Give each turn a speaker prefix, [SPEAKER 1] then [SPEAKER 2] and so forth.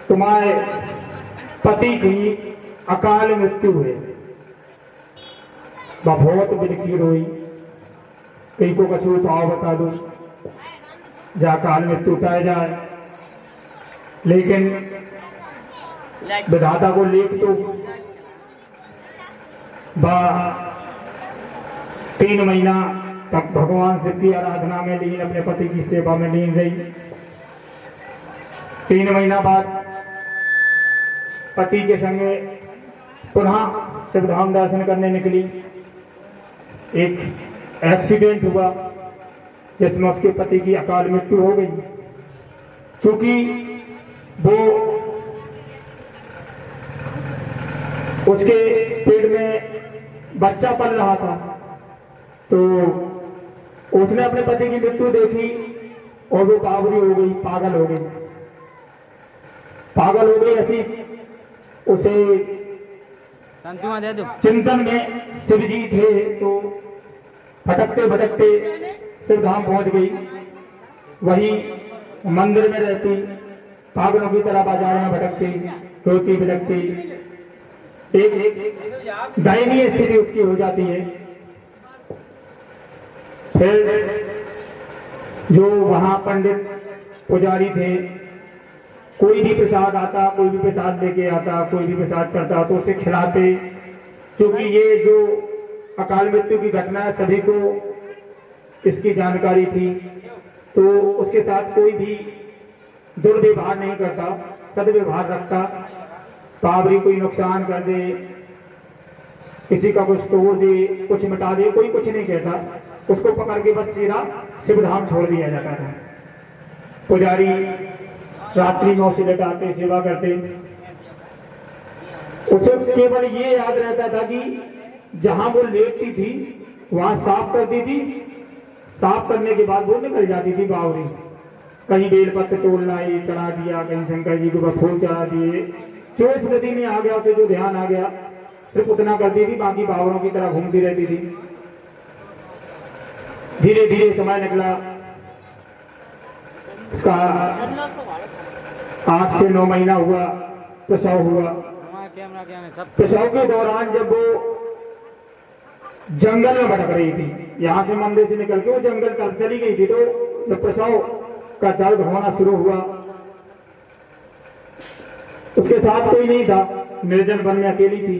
[SPEAKER 1] तुम्हारे पति की अकाल मृत्यु हुई। बहुत बिलकी रोई, कई को कछु उपाय बता दो जा अकाल मृत्यु पाए जाए। लेकिन विधाता को लेख तो 3 महीना तक भगवान शिव की आराधना में लीन, अपने पति की सेवा में लीन रही। 3 महीना बाद पति के संगे पुनः शिवधाम दर्शन करने निकली। एक एक्सीडेंट हुआ जिसमें उसके पति की अकाल मृत्यु हो गई। चूंकि वो उसके पेट में बच्चा पल रहा था, तो उसने अपने पति की मृत्यु देखी और वो बावरी हो गई, पागल हो गई। ऐसी उसे चिंतन में शिव जी थे, तो भटकते भटकते शिवधाम पहुंच गई। वही मंदिर में रहती, पागलों की तरह बाजार में भटकती, रोती बिलकती, एक दयनीय स्थिति उसकी हो जाती है। फिर जो वहां पंडित पुजारी थे, कोई भी प्रसाद आता, कोई भी प्रसाद लेके आता, कोई भी प्रसाद चढ़ता तो उसे खिलाते। क्योंकि ये जो अकाल मृत्यु की घटना है, सभी को इसकी जानकारी थी, तो उसके साथ कोई भी दुर्व्यवहार नहीं करता, सदव्यवहार रखता। बावरी कोई नुकसान कर दे, किसी का कुछ तोड़ दे, कुछ मिटा दे, कोई कुछ नहीं कहता। उसको पकड़ के बस सीधा शिवधाम छोड़ दिया जाता था। पुजारी रात्रि में उसे लटाते, सेवा करते। उसे केवल ये याद रहता था कि जहां वो लेटती थी वहां साफ कर दी थी। साफ करने के बाद वो निकल जाती थी बावरी। कहीं बेलपत्र तोड़ लाई, चढ़ा दिया, कहीं शंकर जी के ऊपर फूल चढ़ा दिए। जो स्मृति में आ गया, उसे जो ध्यान आ गया, सिर्फ उतना करती थी, बाकी बावरों की तरह घूमती रहती थी। धीरे धीरे समय निकला, उसका 8 से 9 महीना हुआ, प्रसव हुआ। प्रसव के दौरान जब वो जंगल में भटक रही थी, यहाँ से मंदिर से निकल के वो जंगल तरफ चली गई थी, तो जब प्रसव का दर्द होना शुरू हुआ, उसके साथ कोई नहीं था, निर्जन वन में अकेली थी।